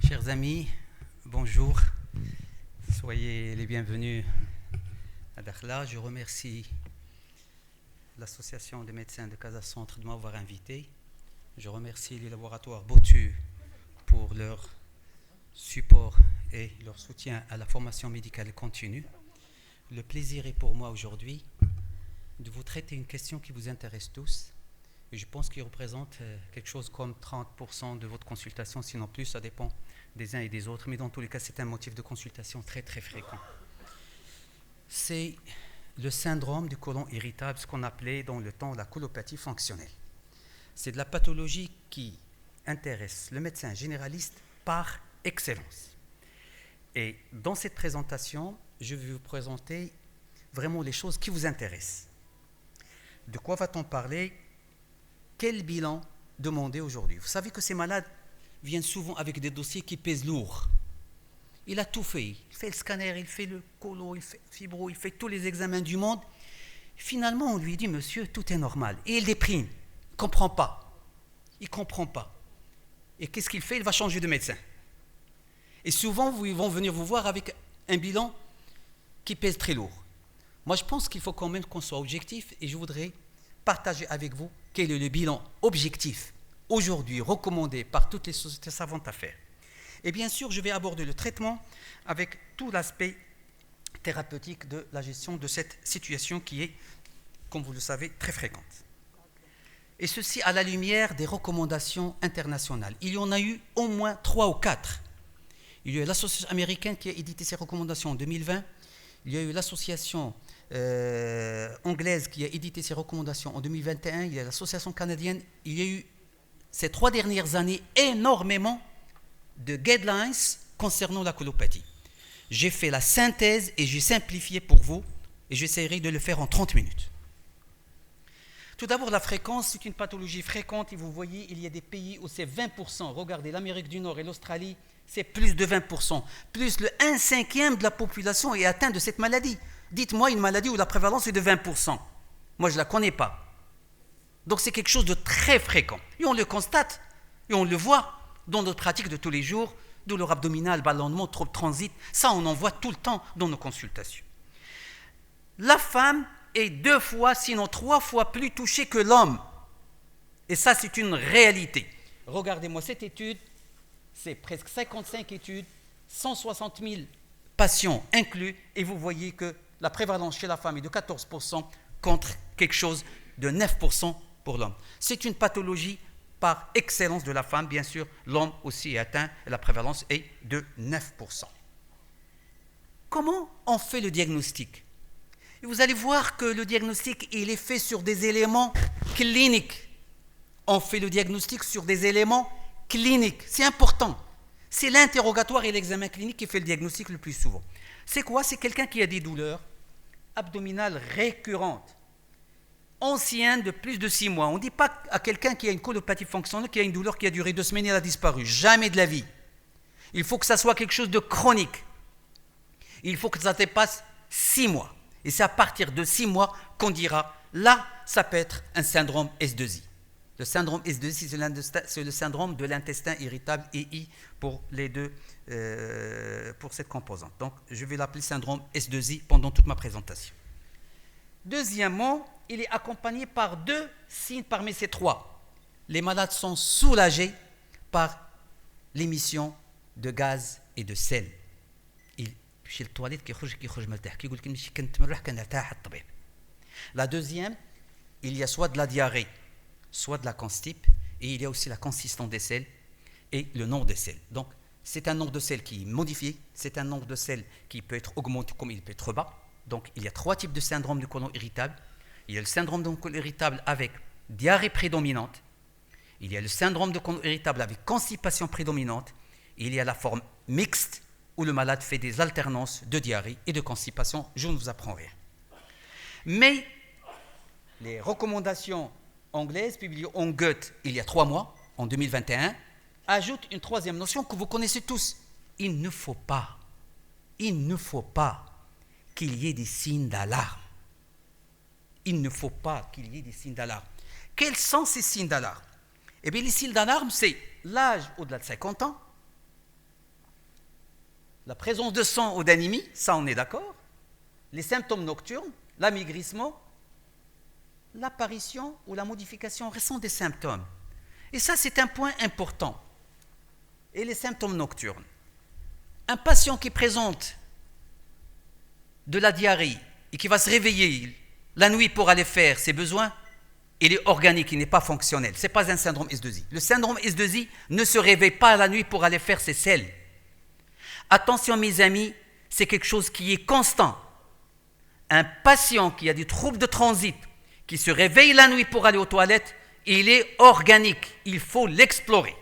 Chers amis, bonjour. Soyez les bienvenus à Dakhla. Je remercie l'Association des médecins de Casa Centre de m'avoir invité. Je remercie les laboratoires Botu pour leur support et leur soutien à la formation médicale continue. Le plaisir est pour moi aujourd'hui de vous traiter une question qui vous intéresse tous. Et je pense qu'il représente quelque chose comme 30% de votre consultation, sinon plus, ça dépend des uns et des autres. Mais dans tous les cas, c'est un motif de consultation très très fréquent. C'est le syndrome du côlon irritable, ce qu'on appelait dans le temps la colopathie fonctionnelle. C'est de la pathologie qui intéresse le médecin généraliste par excellence. Et dans cette présentation, je vais vous présenter vraiment les choses qui vous intéressent. De quoi va-t-on parler ? Quel bilan demander aujourd'hui ? Vous savez que ces malades viennent souvent avec des dossiers qui pèsent lourd. Il a tout fait. Il fait le scanner, il fait le colo, il fait le fibro, il fait tous les examens du monde. Finalement, on lui dit, monsieur, tout est normal. Et il déprime. Il ne comprend pas. Il ne comprend pas. Et qu'est-ce qu'il fait ? Il va changer de médecin. Et souvent, ils vont venir vous voir avec un bilan qui pèse très lourd. Moi, je pense qu'il faut quand même qu'on soit objectif et je voudrais partager avec vous quel est le bilan objectif aujourd'hui recommandé par toutes les sociétés savantes à faire. Et bien sûr, je vais aborder le traitement avec tout l'aspect thérapeutique de la gestion de cette situation qui est, comme vous le savez, très fréquente. Et ceci à la lumière des recommandations internationales. Il y en a eu au moins 3 ou 4. Il y a eu l'association américaine qui a édité ses recommandations en 2020. Il y a eu l'association anglaise qui a édité ses recommandations en 2021. Il y a l'association canadienne. Il y a eu ces 3 dernières années énormément de guidelines concernant la colopathie. J'ai fait la synthèse et j'ai simplifié pour vous et j'essaierai de le faire en 30 minutes. Tout d'abord, la fréquence, c'est une pathologie fréquente et vous voyez, il y a des pays où c'est 20%. Regardez, l'Amérique du Nord et l'Australie, c'est plus de 20%. Plus le 1/5 de la population est atteinte de cette maladie. Dites-moi une maladie où la prévalence est de 20%. Moi, je ne la connais pas. Donc, c'est quelque chose de très fréquent. Et on le constate, et on le voit dans notre pratique de tous les jours, douleur abdominale, ballonnement, trouble transit. Ça, on en voit tout le temps dans nos consultations. La femme est 2 fois, sinon 3 fois plus touchée que l'homme. Et ça, c'est une réalité. Regardez-moi cette étude. C'est presque 55 études, 160 000 patients inclus, et vous voyez que la prévalence chez la femme est de 14% contre quelque chose de 9% pour l'homme. C'est une pathologie par excellence de la femme, bien sûr, l'homme aussi est atteint, et la prévalence est de 9%. Comment on fait le diagnostic ? Et vous allez voir que le diagnostic, il est fait sur des éléments cliniques. On fait le diagnostic sur des éléments clinique, c'est important. C'est l'interrogatoire et l'examen clinique qui fait le diagnostic le plus souvent. C'est quoi ? C'est quelqu'un qui a des douleurs abdominales récurrentes, anciennes de plus de 6 mois. On ne dit pas à quelqu'un qui a une colopathie fonctionnelle, qui a une douleur qui a duré 2 semaines et elle a disparu. Jamais de la vie. Il faut que ça soit quelque chose de chronique. Il faut que ça dépasse 6 mois. Et c'est à partir de 6 mois qu'on dira, là, ça peut être un syndrome S2I. Le syndrome S2I, c'est le syndrome de l'intestin irritable EI pour les deux, pour cette composante. Donc, je vais l'appeler syndrome S2I pendant toute ma présentation. Deuxièmement, il est accompagné par 2 signes parmi ces 3. Les malades sont soulagés par l'émission de gaz et de sel. La deuxième, il y a soit de la diarrhée, soit de la constipe, et il y a aussi la consistance des selles et le nombre de selles. Donc, c'est un nombre de selles qui est modifié, c'est un nombre de selles qui peut être augmenté comme il peut être bas. Donc, il y a 3 types de syndrome du côlon irritable. Il y a le syndrome du côlon irritable avec diarrhée prédominante, il y a le syndrome du côlon irritable avec constipation prédominante, et il y a la forme mixte où le malade fait des alternances de diarrhée et de constipation. Je ne vous apprends rien. Mais les recommandations anglaise, publiée en Goethe il y a 3 mois, en 2021, ajoute une 3e notion que vous connaissez tous. Il ne faut pas qu'il y ait des signes d'alarme. Il ne faut pas qu'il y ait des signes d'alarme. Quels sont ces signes d'alarme ? Eh bien, les signes d'alarme, c'est l'âge au-delà de 50 ans, la présence de sang ou d'anémie, ça on est d'accord. Les symptômes nocturnes, l'amaigrissement, l'apparition ou la modification récente des symptômes. Et ça, c'est un point important. Et les symptômes nocturnes. Un patient qui présente de la diarrhée et qui va se réveiller la nuit pour aller faire ses besoins, il est organique, il n'est pas fonctionnel. Ce n'est pas un syndrome S2I. Le syndrome S2I ne se réveille pas la nuit pour aller faire ses selles. Attention mes amis, c'est quelque chose qui est constant. Un patient qui a des troubles de transit, qui se réveille la nuit pour aller aux toilettes, il est organique, il faut l'explorer.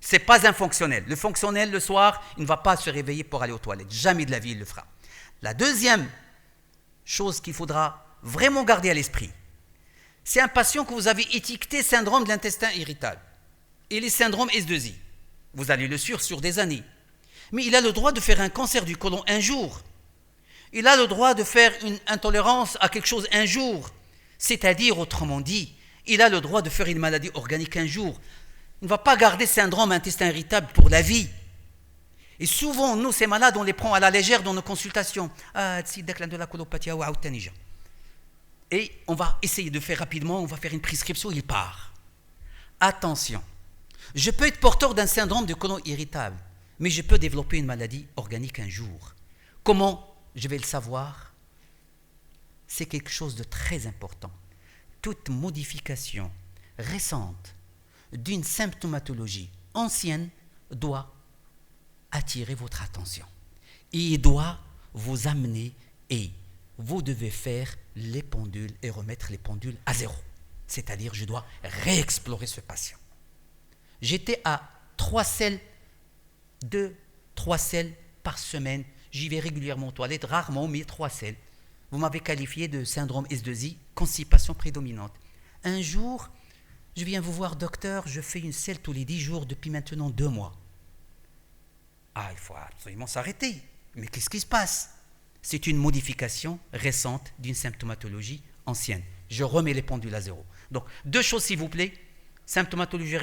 Ce n'est pas un fonctionnel. Le fonctionnel, le soir, il ne va pas se réveiller pour aller aux toilettes. Jamais de la vie, il le fera. La deuxième chose qu'il faudra vraiment garder à l'esprit, c'est un patient que vous avez étiqueté syndrome de l'intestin irritable. Et les syndromes S2I. Vous allez le suivre sur des années. Mais il a le droit de faire un cancer du côlon un jour. Il a le droit de faire une intolérance à quelque chose un jour. C'est-à-dire, autrement dit, il a le droit de faire une maladie organique un jour. Il ne va pas garder syndrome intestin irritable pour la vie. Et souvent, nous, ces malades, on les prend à la légère dans nos consultations. De la colopathie, et on va essayer de faire rapidement, on va faire une prescription, il part. Attention, je peux être porteur d'un syndrome de côlon irritable, mais je peux développer une maladie organique un jour. Comment je vais le savoir? C'est quelque chose de très important. Toute modification récente d'une symptomatologie ancienne doit attirer votre attention. Et il doit vous amener et vous devez faire les pendules et remettre les pendules à zéro. C'est-à-dire, je dois réexplorer ce patient. J'étais à 3 selles par semaine. J'y vais régulièrement aux toilettes, rarement, mais 3 selles. Vous m'avez qualifié de syndrome S2I, constipation prédominante. Un jour, je viens vous voir, docteur, je fais une selle tous les 10 jours depuis maintenant 2 mois. Il faut absolument s'arrêter. Mais qu'est-ce qui se passe? C'est une modification récente d'une symptomatologie ancienne. Je remets les pendules à zéro. Donc, 2 choses s'il vous plaît. Symptomatologie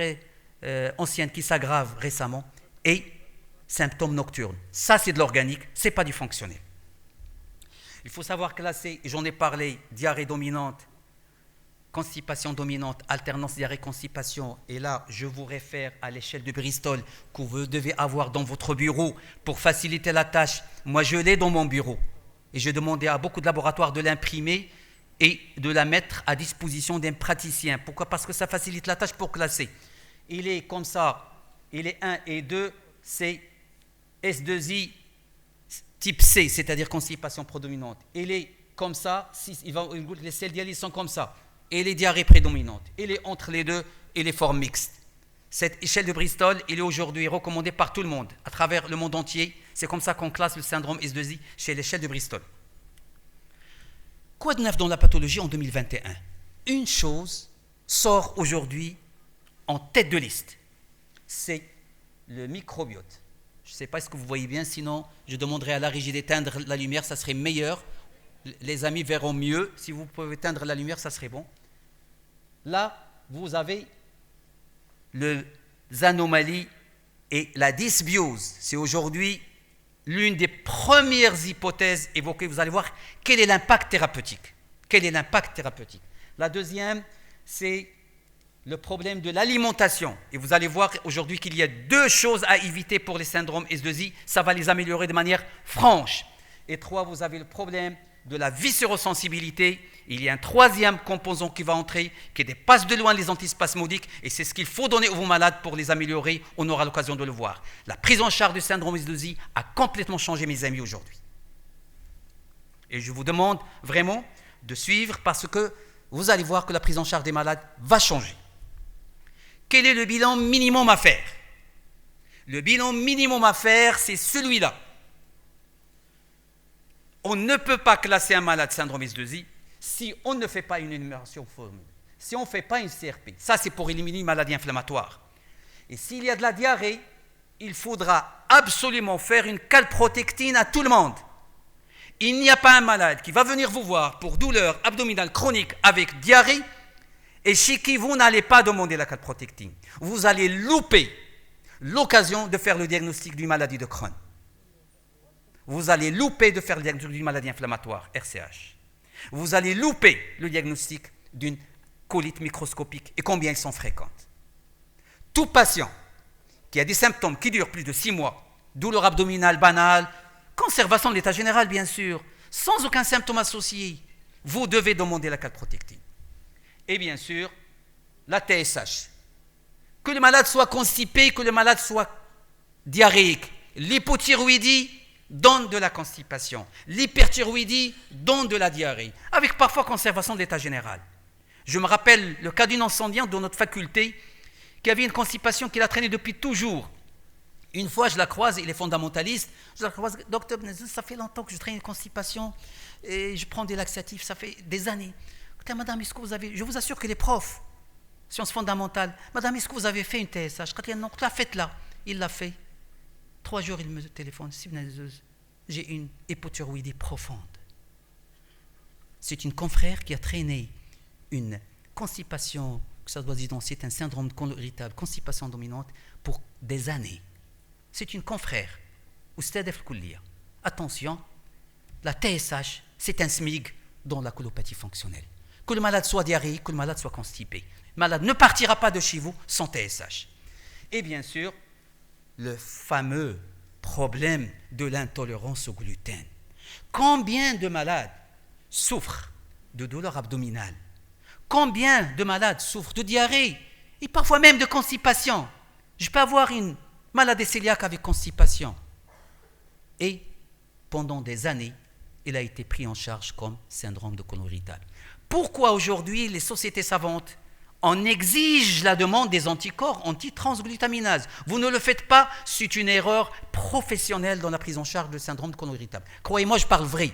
ancienne qui s'aggrave récemment et symptômes nocturnes. Ça, c'est de l'organique, ce n'est pas du fonctionnel. Il faut savoir classer, j'en ai parlé, diarrhée dominante, constipation dominante, alternance diarrhée-constipation. Et là, je vous réfère à l'échelle de Bristol que vous devez avoir dans votre bureau pour faciliter la tâche. Moi, je l'ai dans mon bureau. Et j'ai demandé à beaucoup de laboratoires de l'imprimer et de la mettre à disposition d'un praticien. Pourquoi? Parce que ça facilite la tâche pour classer. Il est comme ça. Il est 1 et 2, c'est S2I type C, c'est-à-dire constipation prédominante. Il est comme ça, les selles dialyse sont comme ça. Et les diarrhées prédominantes. Il est entre les deux et les formes mixtes. Cette échelle de Bristol, il est aujourd'hui recommandée par tout le monde, à travers le monde entier. C'est comme ça qu'on classe le syndrome S2I chez l'échelle de Bristol. Quoi de neuf dans la pathologie en 2021? Une chose sort aujourd'hui en tête de liste. C'est le microbiote. Je ne sais pas ce que vous voyez bien, sinon je demanderai à la régie d'éteindre la lumière, ça serait meilleur. Les amis verront mieux. Si vous pouvez éteindre la lumière, ça serait bon. Là, vous avez les anomalies et la dysbiose. C'est aujourd'hui l'une des premières hypothèses évoquées. Vous allez voir quel est l'impact thérapeutique. Quel est l'impact thérapeutique? La deuxième, c'est le problème de l'alimentation. Et vous allez voir aujourd'hui qu'il y a 2 choses à éviter pour les syndromes S2I. Ça va les améliorer de manière franche. Et 3, vous avez le problème de la viscérosensibilité. Il y a un 3e composant qui va entrer, qui dépasse de loin les antispasmodiques, et c'est ce qu'il faut donner aux malades pour les améliorer. On aura l'occasion de le voir. La prise en charge du syndrome S2I a complètement changé, mes amis, aujourd'hui. Et je vous demande vraiment de suivre parce que vous allez voir que la prise en charge des malades va changer. Quel est le bilan minimum à faire? Le bilan minimum à faire, c'est celui-là. On ne peut pas classer un malade syndrome S2I si on ne fait pas une énumération formule, si on ne fait pas une CRP. Ça, c'est pour éliminer une maladie inflammatoire. Et s'il y a de la diarrhée, il faudra absolument faire une calprotectine à tout le monde. Il n'y a pas un malade qui va venir vous voir pour douleur abdominale chronique avec diarrhée et chez qui vous n'allez pas demander la calprotectine. Vous allez louper l'occasion de faire le diagnostic d'une maladie de Crohn. vous allez louper de faire le diagnostic d'une maladie inflammatoire, RCH. Vous allez louper le diagnostic d'une colite microscopique et combien elles sont fréquentes. Tout patient qui a des symptômes qui durent plus de 6 mois, douleur abdominale banale, conservation de l'état général bien sûr, sans aucun symptôme associé, vous devez demander la calprotectine. Et bien sûr, la TSH. Que le malade soit constipé, que le malade soit diarrhéique. L'hypothyroïdie donne de la constipation. L'hyperthyroïdie donne de la diarrhée, avec parfois conservation de l'état général. Je me rappelle le cas d'une enseignante de notre faculté qui avait une constipation qui l'a traînée depuis toujours. Une fois, je la croise, il est fondamentaliste, je la croise, docteur Benezou, ça fait longtemps que je traîne une constipation et je prends des laxatifs, ça fait des années. Écoutez, madame, est-ce que vous avez, je vous assure que les profs, sciences fondamentales, madame, est-ce que vous avez fait une TSH? Quand il dit non, la faites-la. Il l'a fait. 3 jours, il me téléphone, j'ai une hypothyroïdie profonde. C'est une confrère qui a traîné une constipation, que ça doit dire, c'est un syndrome de côlon irritable, constipation dominante, pour des années. C'est une confrère. Attention, la TSH, c'est un SMIG dans la colopathie fonctionnelle. Que le malade soit diarrhéique, que le malade soit constipé. Le malade ne partira pas de chez vous sans TSH. Et bien sûr, le fameux problème de l'intolérance au gluten. Combien de malades souffrent de douleurs abdominales? Combien de malades souffrent de diarrhée et parfois même de constipation? Je peux avoir une maladie cœliaque avec constipation. Et pendant des années, il a été pris en charge comme syndrome de côlon irritable. Pourquoi aujourd'hui les sociétés savantes on exige la demande des anticorps antitransglutaminase? Vous ne le faites pas, c'est une erreur professionnelle dans la prise en charge du syndrome de côlon irritable. Croyez-moi, je parle vrai.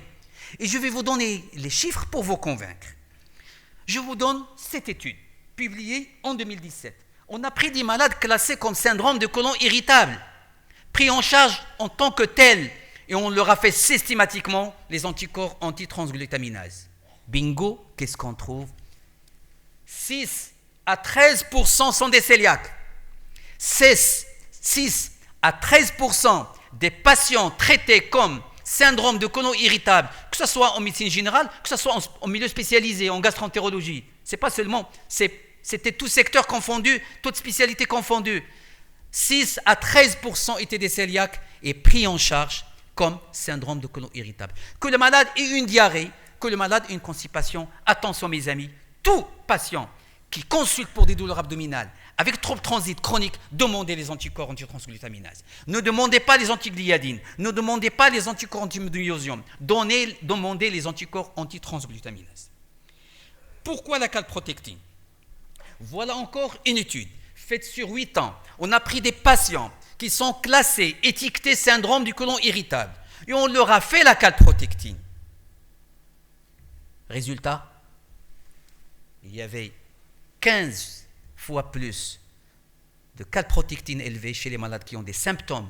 Et je vais vous donner les chiffres pour vous convaincre. Je vous donne cette étude, publiée en 2017. On a pris des malades classés comme syndrome de côlon irritable, pris en charge en tant que tel, et on leur a fait systématiquement les anticorps antitransglutaminase. Bingo, qu'est-ce qu'on trouve? 6 à 13% sont des cœliaques. 6 à 13% des patients traités comme syndrome de côlon irritable, que ce soit en médecine générale, que ce soit en milieu spécialisé, en gastroentérologie. C'est pas seulement, c'était tout secteur confondu, toute spécialité confondue. 6 à 13% étaient des cœliaques et pris en charge comme syndrome de côlon irritable. Que le malade ait une diarrhée, que le malade ait une constipation, attention mes amis, tout patient qui consulte pour des douleurs abdominales avec trop de transit chronique, demandez les anticorps antitransglutaminase. Ne demandez pas les antigliadines, ne demandez pas les anticorps antimyosium, demandez les anticorps antitransglutaminase. Pourquoi la calprotectine? Voilà encore une étude faite sur 8 ans. On a pris des patients qui sont classés, étiquetés syndrome du côlon irritable et on leur a fait la calprotectine. Résultat, il y avait 15 fois plus de calprotectine élevée chez les malades qui ont des symptômes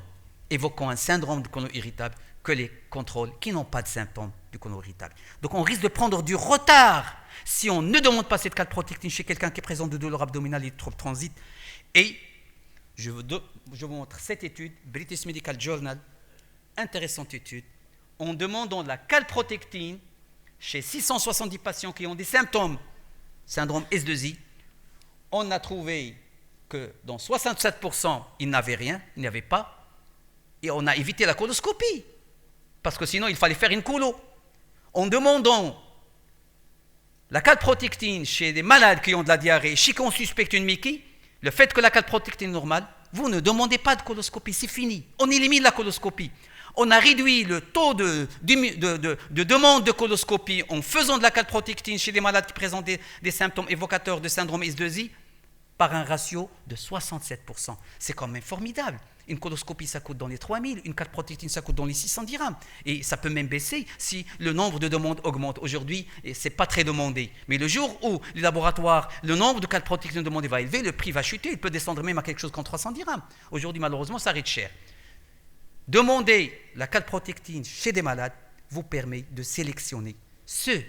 évoquant un syndrome du côlon irritable que les contrôles qui n'ont pas de symptômes du côlon irritable. Donc on risque de prendre du retard si on ne demande pas cette calprotectine chez quelqu'un qui présente de douleurs abdominales et de troubles transit. Et je vous montre cette étude, British Medical Journal, intéressante étude, en demandant de la calprotectine chez 670 patients qui ont des symptômes, syndrome S2I, on a trouvé que dans 67%, ils n'avaient rien, ils n'avaient pas, et on a évité la coloscopie, parce que sinon il fallait faire une colo. En demandant la calprotectine chez des malades qui ont de la diarrhée, chez qui on suspecte une Mickey, le fait que la calprotectine est normale, vous ne demandez pas de coloscopie, c'est fini, on élimine la coloscopie. On a réduit le taux de demande de coloscopie en faisant de la calprotectine chez des malades qui présentent des symptômes évocateurs de syndrome S2I par un ratio de 67%. C'est quand même formidable. Une coloscopie, ça coûte dans les 3 000, une calprotectine, ça coûte dans les 610 dirhams. Et ça peut même baisser si le nombre de demandes augmente. Aujourd'hui, ce n'est pas très demandé. Mais le jour où les laboratoires, le nombre de calprotectine demandées va élever, le prix va chuter. Il peut descendre même à quelque chose comme 300 dirhams. Aujourd'hui, malheureusement, ça reste cher. Demander la calprotectine chez des malades vous permet de sélectionner ceux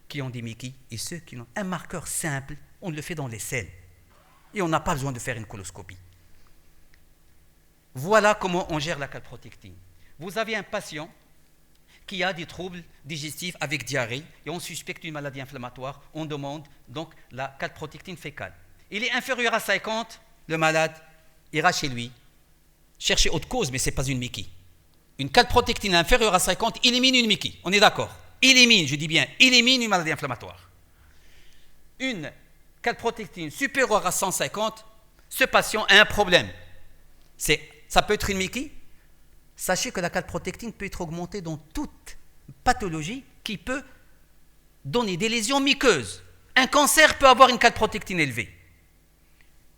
qui ont des Mickey et ceux qui ont un marqueur simple. On le fait dans les selles. Et on n'a pas besoin de faire une coloscopie. Voilà comment on gère la calprotectine. Vous avez un patient qui a des troubles digestifs avec diarrhée et on suspecte une maladie inflammatoire, on demande donc la calprotectine fécale. Il est inférieur à 50, le malade ira chez lui chercher autre cause, mais ce n'est pas une Mickey. Une calprotectine inférieure à 50 élimine une Mickey, on est d'accord? Élimine, je dis bien, élimine une maladie inflammatoire. Une calprotectine supérieure à 150, ce patient a un problème. Ça peut être une Mickey. Sachez que la calprotectine peut être augmentée dans toute pathologie qui peut donner des lésions muqueuses. Un cancer peut avoir une calprotectine élevée.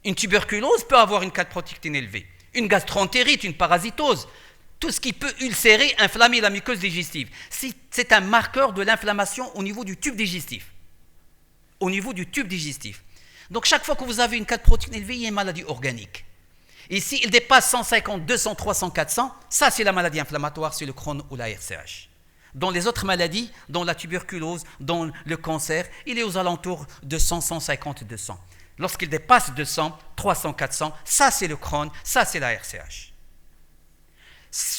Une tuberculose peut avoir une calprotectine élevée. Une gastroentérite, une parasitose, tout ce qui peut ulcérer, inflammer la muqueuse digestive. C'est un marqueur de l'inflammation au niveau du tube digestif. Au niveau du tube digestif. Donc chaque fois que vous avez une calprotectine élevée, il y a une maladie organique. Et s'il dépasse 150, 200, 300, 400, ça c'est la maladie inflammatoire, c'est le Crohn ou la RCH. Dans les autres maladies, dans la tuberculose, dans le cancer, il est aux alentours de 100, 150, 200. Lorsqu'il dépasse 200, 300, 400, ça c'est le Crohn, ça c'est la RCH.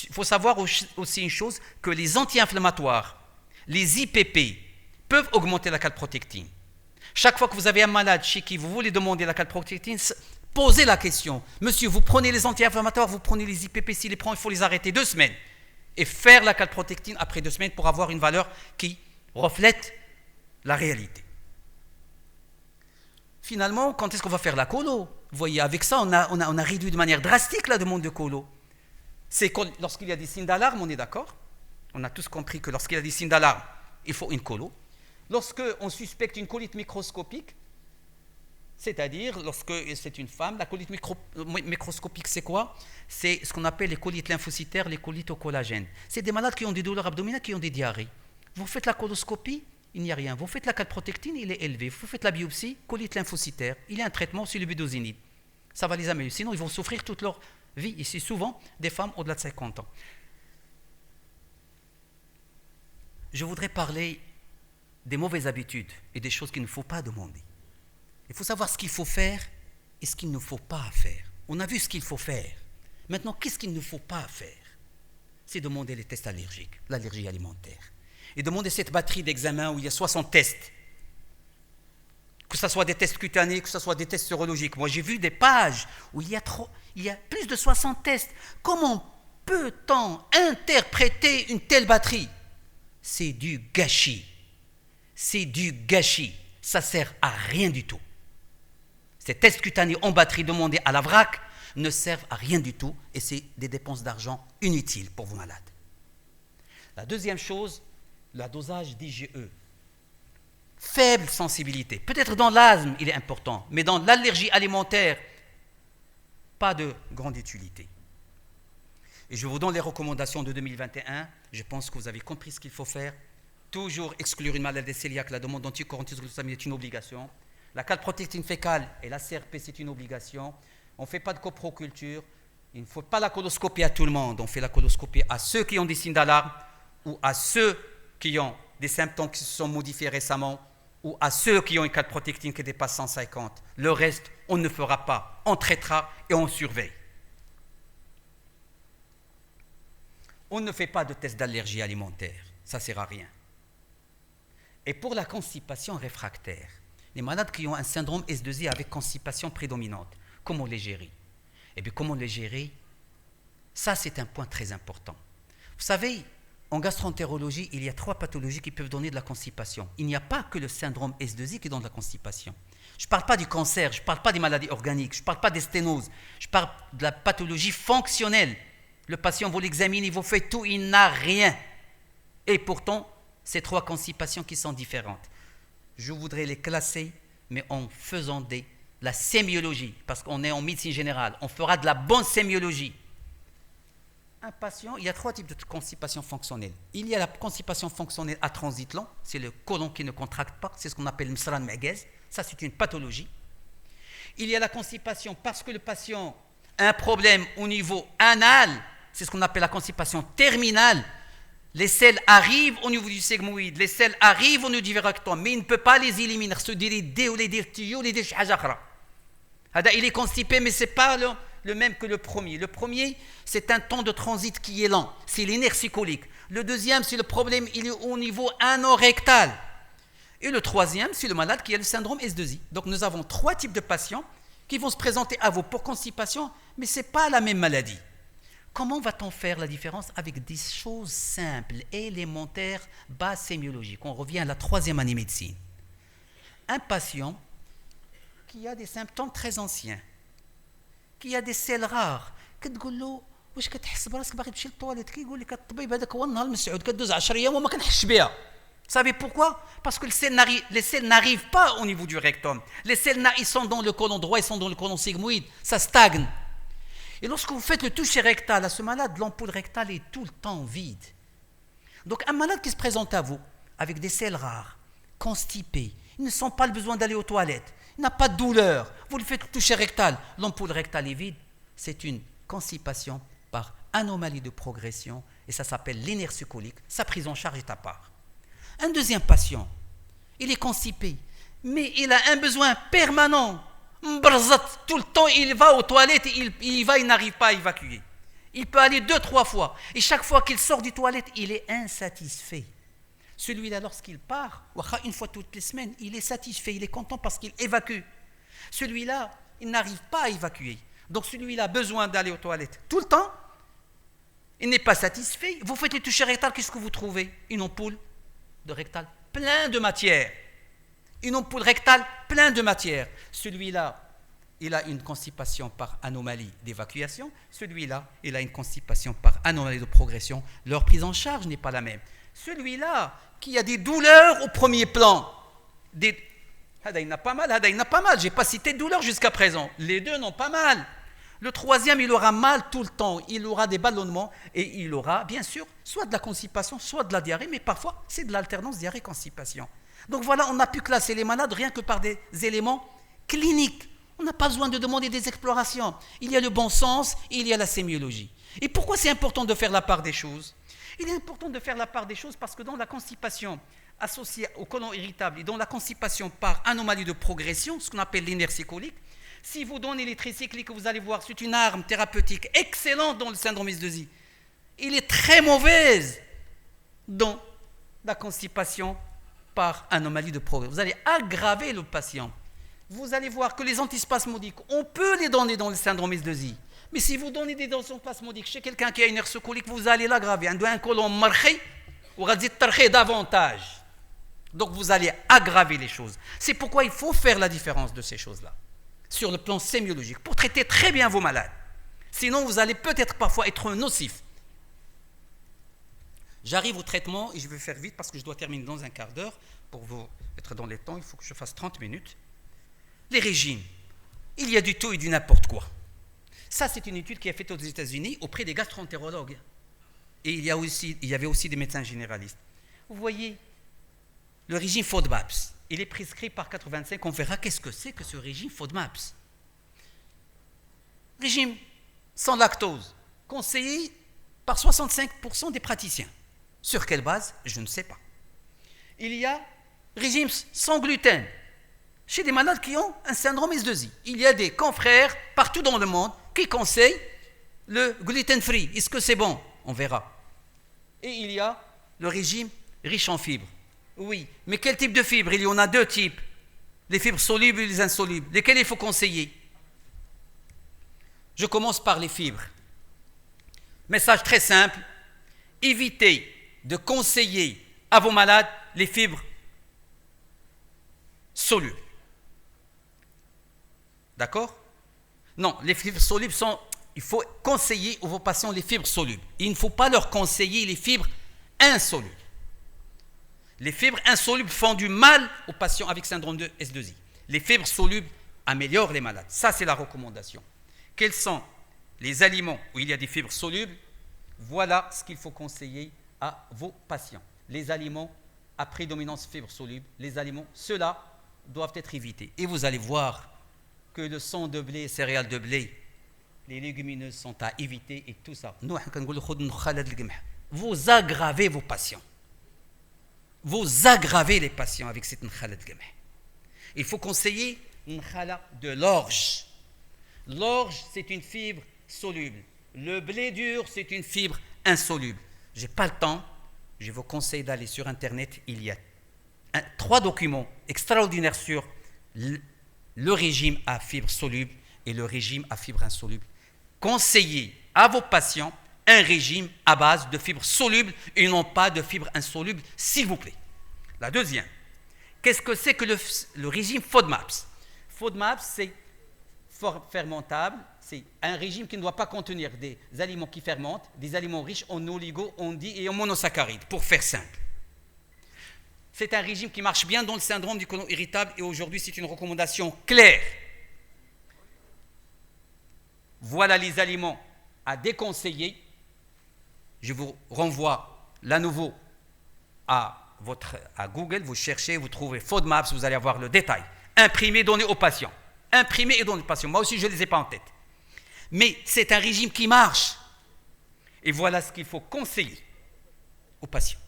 Il faut savoir aussi une chose, que les anti-inflammatoires, les IPP, peuvent augmenter la calprotectine. Chaque fois que vous avez un malade chez qui vous voulez demander la calprotectine, posez la question. Monsieur, vous prenez les anti-inflammatoires, vous prenez les IPP, s'il les prend, il faut les arrêter 2 semaines. Et faire la calprotectine après 2 semaines pour avoir une valeur qui reflète la réalité. Finalement, quand est-ce qu'on va faire la colo? Vous voyez, avec ça, on a réduit de manière drastique la demande de colo. C'est lorsqu'il y a des signes d'alarme, on est d'accord? On a tous compris que lorsqu'il y a des signes d'alarme, il faut une colo. Lorsqu'on suspecte une colite microscopique, c'est-à-dire lorsque c'est une femme, la colite microscopique, c'est quoi? C'est ce qu'on appelle les colites lymphocytaires, les colites au collagène. C'est des malades qui ont des douleurs abdominales, qui ont des diarrhées. Vous faites la coloscopie, il n'y a rien. Vous faites la calprotectine, il est élevé. Vous faites la biopsie, colite lymphocytaire. Il y a un traitement, c'est le budesonide. Ça va les améliorer. Sinon, ils vont souffrir toute leur vie. Et c'est souvent des femmes au-delà de 50 ans. Je voudrais parler des mauvaises habitudes et des choses qu'il ne faut pas demander. Il faut savoir ce qu'il faut faire et ce qu'il ne faut pas faire. On a vu ce qu'il faut faire. Maintenant, qu'est-ce qu'il ne faut pas faire? C'est demander les tests allergiques, l'allergie alimentaire. Et demander cette batterie d'examens où il y a 60 tests. Que ce soit des tests cutanés, que ce soit des tests sérologiques. Moi, j'ai vu des pages où il y a plus de 60 tests. Comment peut-on interpréter une telle batterie? C'est du gâchis. C'est du gâchis. Ça ne sert à rien du tout. Ces tests cutanés en batterie demandés à la vrac ne servent à rien du tout et c'est des dépenses d'argent inutiles pour vos malades. La deuxième chose, le dosage d'IgE. Faible sensibilité. Peut-être dans l'asthme, il est important, mais dans l'allergie alimentaire, pas de grande utilité. Et je vous donne les recommandations de 2021. Je pense que vous avez compris ce qu'il faut faire. Toujours exclure une maladie cœliaque. La demande d'anticorps anti-glutamine est une obligation. La calprotectine fécale et la CRP, c'est une obligation. On ne fait pas de coproculture. Il ne faut pas la coloscopie à tout le monde. On fait la coloscopie à ceux qui ont des signes d'alarme ou à ceux qui ont des symptômes qui se sont modifiés récemment ou à ceux qui ont une calprotectine qui dépasse 150. Le reste, on ne fera pas. On traitera et on surveille. On ne fait pas de test d'allergie alimentaire. Ça ne sert à rien. Et pour la constipation réfractaire, les malades qui ont un syndrome S2I avec constipation prédominante, comment les gérer? Eh bien, comment les gérer? Ça, c'est un point très important. Vous savez, en gastroentérologie, il y a 3 pathologies qui peuvent donner de la constipation. Il n'y a pas que le syndrome S2I qui donne de la constipation. Je ne parle pas du cancer, je ne parle pas des maladies organiques, je ne parle pas des sténoses, je parle de la pathologie fonctionnelle. Le patient, vous l'examinez, vous faites tout, il n'a rien. Et pourtant, ces 3 constipations qui sont différentes. Je voudrais les classer, mais en faisant la sémiologie, parce qu'on est en médecine générale, on fera de la bonne sémiologie. Un patient, il y a 3 types de constipation fonctionnelle. Il y a la constipation fonctionnelle à transit lent, c'est le côlon qui ne contracte pas, c'est ce qu'on appelle le msran meguez, ça c'est une pathologie. Il y a la constipation parce que le patient a un problème au niveau anal, c'est ce qu'on appelle la constipation terminale. Les selles arrivent au niveau du sigmoïde, les selles arrivent au niveau du rectum, mais il ne peut pas les éliminer. Il est constipé, mais ce n'est pas le même que le premier. Le premier, c'est un temps de transit qui est lent, c'est l'inertie colique. Le deuxième, c'est le problème, il est au niveau anorectal. Et le troisième, c'est le malade qui a le syndrome S2I. Donc nous avons 3 types de patients qui vont se présenter à vous pour constipation, mais ce n'est pas la même maladie. Comment va-t-on faire la différence avec des choses simples, élémentaires, bases sémiologiques? On revient à la 3e année médecine. Un patient qui a des symptômes très anciens, qui a des selles rares, كتقول له واش كتحس براسك باغي تمشي للطواليت كيقول لك الطبيب هذاك هو النهار المسعود كدوز 10 ايام وما كنحسش بها. Vous savez pourquoi? Parce que les selles n'arrivent pas au niveau du rectum. Les selles, ils sont dans le côlon droit, ils sont dans le côlon sigmoïde, ça stagne. Et lorsque vous faites le toucher rectal à ce malade, l'ampoule rectale est tout le temps vide. Donc un malade qui se présente à vous avec des selles rares, constipé, il ne sent pas le besoin d'aller aux toilettes, il n'a pas de douleur, vous lui faites le toucher rectal, l'ampoule rectale est vide, c'est une constipation par anomalie de progression et ça s'appelle l'inertie colique, sa prise en charge est à part. Un deuxième patient, il est constipé, mais il a un besoin permanent, tout le temps il va aux toilettes, il n'arrive pas à évacuer. Il peut aller 2-3 fois, et chaque fois qu'il sort des toilettes, il est insatisfait. Celui-là, lorsqu'il part, une fois toutes les semaines, il est satisfait, il est content parce qu'il évacue. Celui-là, il n'arrive pas à évacuer. Donc celui-là a besoin d'aller aux toilettes tout le temps, il n'est pas satisfait. Vous faites les toucher rectal, qu'est-ce que vous trouvez? Une ampoule de rectal plein de matière. Une ampoule rectale plein de matière. Celui-là, il a une constipation par anomalie d'évacuation. Celui-là, il a une constipation par anomalie de progression. Leur prise en charge n'est pas la même. Celui-là, qui a des douleurs au premier plan, Hada, il n'a pas mal, Hada, il n'a pas mal. Je n'ai pas cité de douleur jusqu'à présent. Les deux n'ont pas mal. Le troisième, il aura mal tout le temps. Il aura des ballonnements et il aura, bien sûr, soit de la constipation, soit de la diarrhée, mais parfois, c'est de l'alternance diarrhée-constipation. Donc voilà, on a pu classer les malades rien que par des éléments cliniques. On n'a pas besoin de demander des explorations. Il y a le bon sens, il y a la sémiologie. Et pourquoi c'est important de faire la part des choses? Il est important de faire la part des choses parce que dans la constipation associée au côlon irritable et dans la constipation par anomalie de progression, ce qu'on appelle l'inertie colique, si vous donnez les tricycliques, vous allez voir, c'est une arme thérapeutique excellente dans le syndrome S2I. Il est très mauvaise dans la constipation par anomalie de progression. Vous allez aggraver le patient. Vous allez voir que les antispasmodiques, on peut les donner dans le syndrome S2I. Mais si vous donnez des antispasmodiques chez quelqu'un qui a une inertie colique, vous allez l'aggraver. Un côlon marqué, vous allez tarcher davantage. Donc vous allez aggraver les choses. C'est pourquoi il faut faire la différence de ces choses-là, sur le plan sémiologique, pour traiter très bien vos malades. Sinon, vous allez peut-être parfois être nocif. J'arrive au traitement et je vais faire vite parce que je dois terminer dans un quart d'heure. Pour vous être dans les temps, il faut que je fasse 30 minutes. Les régimes. Il y a du tout et du n'importe quoi. Ça, c'est une étude qui est faite aux États-Unis auprès des gastro-entérologues. Et il y avait aussi des médecins généralistes. Vous voyez, le régime FODMAPs, il est prescrit par 85. On verra qu'est-ce que c'est que ce régime FODMAPs. Régime sans lactose, conseillé par 65% des praticiens. Sur quelle base? Je ne sais pas. Il y a régime sans gluten chez des malades qui ont un syndrome S2I. Il y a des confrères partout dans le monde qui conseillent le gluten-free. Est-ce que c'est bon? On verra. Et il y a le régime riche en fibres. Oui, mais quel type de fibres? Il y en a 2 types. Les fibres solubles et les insolubles. Lesquelles il faut conseiller? Je commence par les fibres. Message très simple. Évitez de conseiller à vos malades les fibres solubles. D'accord? Non, les fibres solubles sont... Il faut conseiller à vos patients les fibres solubles. Il ne faut pas leur conseiller les fibres insolubles. Les fibres insolubles font du mal aux patients avec syndrome de S2I. Les fibres solubles améliorent les malades. Ça, c'est la recommandation. Quels sont les aliments où il y a des fibres solubles? Voilà ce qu'il faut conseiller à vos patients. Les aliments à prédominance fibres solubles, les aliments, ceux-là doivent être évités. Et vous allez voir que le son de blé, céréales de blé, les légumineuses sont à éviter et tout ça. Vous aggravez vos patients. Vous aggravez les patients avec cette nkhala de gameh. Il faut conseiller une nkhala de l'orge. L'orge, c'est une fibre soluble. Le blé dur, c'est une fibre insoluble. Je n'ai pas le temps. Je vous conseille d'aller sur Internet. Il y a 3 documents extraordinaires sur le régime à fibre soluble et le régime à fibre insoluble. Conseillez à vos patients un régime à base de fibres solubles et non pas de fibres insolubles, s'il vous plaît. La deuxième, qu'est-ce que c'est que le régime FODMAPs? FODMAPs, c'est fermentable, c'est un régime qui ne doit pas contenir des aliments qui fermentent, des aliments riches en oligo, on dit, et en monosaccharides, pour faire simple. C'est un régime qui marche bien dans le syndrome du côlon irritable et aujourd'hui, c'est une recommandation claire. Voilà les aliments à déconseiller. Je vous renvoie là nouveau à Google, vous cherchez, vous trouvez FODMAPs, vous allez avoir le détail. Imprimé, donné aux patients. Imprimé et donné aux patients. Moi aussi, je ne les ai pas en tête. Mais c'est un régime qui marche. Et voilà ce qu'il faut conseiller aux patients.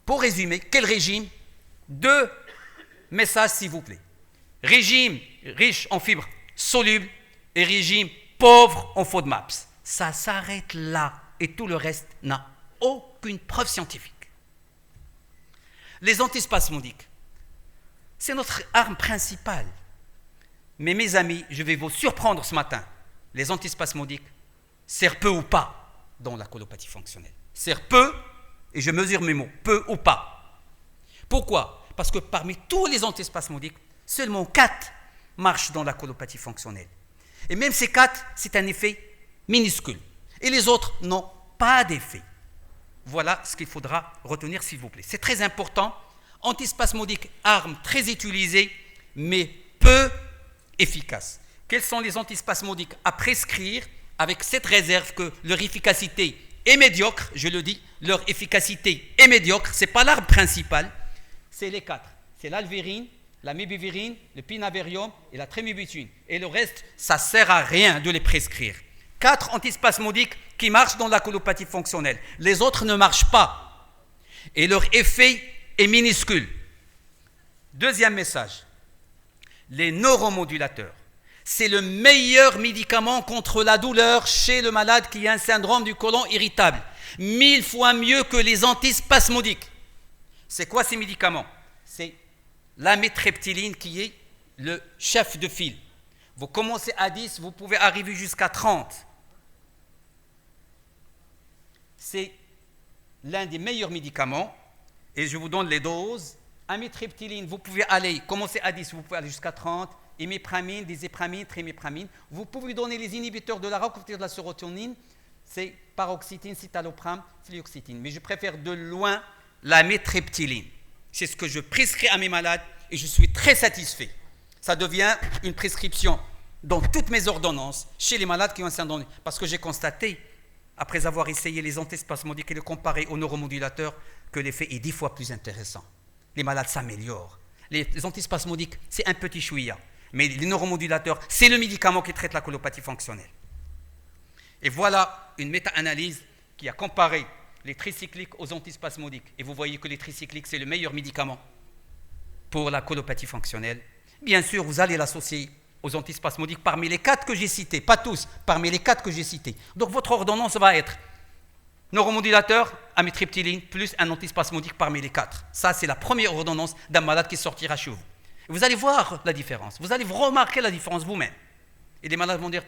Pour résumer, quel régime? 2 messages, s'il vous plaît. Régime riche en fibres solubles et régime pauvre en FODMAPs. Ça s'arrête là et tout le reste n'a aucune preuve scientifique. Les antispasmodiques, c'est notre arme principale. Mais mes amis, je vais vous surprendre ce matin. Les antispasmodiques servent peu ou pas dans la colopathie fonctionnelle. Servent peu, et je mesure mes mots, peu ou pas. Pourquoi? Parce que parmi tous les antispasmodiques, seulement 4 marchent dans la colopathie fonctionnelle. Et même ces 4, c'est un effet minuscule. Et les autres n'ont pas d'effet. Voilà ce qu'il faudra retenir, s'il vous plaît. C'est très important. Antispasmodique, arme très utilisée, mais peu efficace. Quels sont les antispasmodiques à prescrire avec cette réserve que leur efficacité est médiocre? Je le dis, leur efficacité est médiocre. Ce n'est pas l'arme principale. C'est les 4. C'est l'alvérine, la mébivirine, le pinavérium et la trémibutine. Et le reste, ça ne sert à rien de les prescrire. 4 antispasmodiques qui marchent dans la colopathie fonctionnelle. Les autres ne marchent pas. Et leur effet est minuscule. Deuxième message. Les neuromodulateurs. C'est le meilleur médicament contre la douleur chez le malade qui a un syndrome du côlon irritable. 1000 fois mieux que les antispasmodiques. C'est quoi ces médicaments? C'est l'amitriptyline qui est le chef de file. Vous commencez à 10, vous pouvez arriver jusqu'à 30. C'est l'un des meilleurs médicaments et je vous donne les doses. Amitriptyline, vous pouvez commencer à 10, vous pouvez aller jusqu'à 30. Imipramine, dizépramine, trimipramine. Vous pouvez donner les inhibiteurs de la reconversion de la sérotonine, c'est paroxétine, citalopram, fluoxétine. Mais je préfère de loin l'amitriptyline. C'est ce que je prescris à mes malades et je suis très satisfait. Ça devient une prescription dans toutes mes ordonnances chez les malades qui ont un syndrome. Parce que j'ai constaté, après avoir essayé les antispasmodiques et le comparer aux neuromodulateurs, que l'effet est 10 fois plus intéressant. Les malades s'améliorent. Les antispasmodiques, c'est un petit chouïa. Mais les neuromodulateurs, c'est le médicament qui traite la colopathie fonctionnelle. Et voilà une méta-analyse qui a comparé les tricycliques aux antispasmodiques. Et vous voyez que les tricycliques, c'est le meilleur médicament pour la colopathie fonctionnelle. Bien sûr, vous allez l'associer aux antispasmodiques parmi les 4 que j'ai cités. Pas tous, parmi les 4 que j'ai cités. Donc votre ordonnance va être neuromodulateur, amitriptyline, plus un antispasmodique parmi les 4. Ça, c'est la première ordonnance d'un malade qui sortira chez vous. Vous allez voir la différence. Vous allez remarquer la différence vous-même. Et les malades vont dire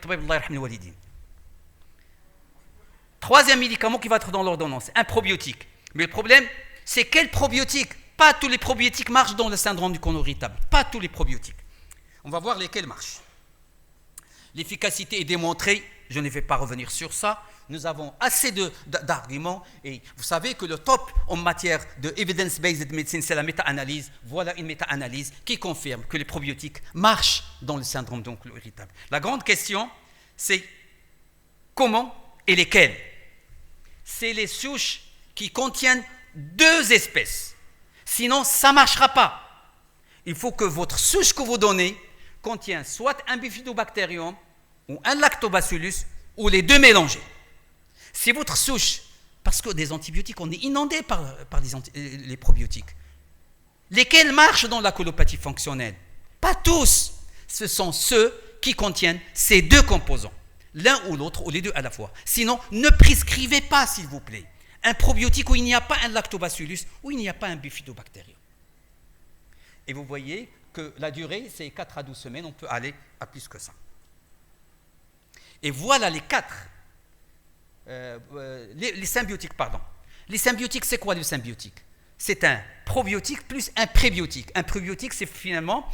troisième médicament qui va être dans l'ordonnance, un probiotique. Mais le problème, c'est quel probiotique? Pas tous les probiotiques marchent dans le syndrome du côlon irritable. Pas tous les probiotiques. On va voir lesquels marchent. L'efficacité est démontrée. Je ne vais pas revenir sur ça. Nous avons assez d'arguments. Et vous savez que le top en matière de evidence-based medicine, c'est la méta-analyse. Voilà une méta-analyse qui confirme que les probiotiques marchent dans le syndrome du côlon irritable. La grande question, c'est comment et lesquels? C'est les souches qui contiennent 2 espèces. Sinon, ça ne marchera pas. Il faut que votre souche que vous donnez contienne soit un bifidobacterium ou un lactobacillus ou les 2 mélangés. Si votre souche, parce que des antibiotiques, on est inondé par les probiotiques. Lesquels marchent dans la colopathie fonctionnelle? Pas tous. Ce sont ceux qui contiennent ces deux composants, l'un ou l'autre, ou les deux à la fois. Sinon, ne prescrivez pas, s'il vous plaît, un probiotique où il n'y a pas un lactobacillus, où il n'y a pas un bifidobacterium. Et vous voyez que la durée, c'est 4 à 12 semaines, on peut aller à plus que ça. Et voilà les symbiotiques, pardon. Les symbiotiques, c'est quoi le symbiotique? C'est un probiotique plus un prébiotique. Un prébiotique, c'est finalement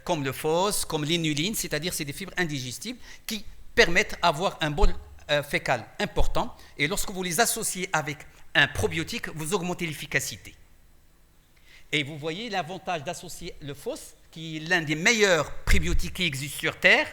comme le phos, comme l'inuline, c'est-à-dire c'est des fibres indigestibles qui permettent d'avoir un bol fécal important. Et lorsque vous les associez avec un probiotique, vous augmentez l'efficacité. Et vous voyez l'avantage d'associer le phos, qui est l'un des meilleurs prébiotiques qui existent sur Terre.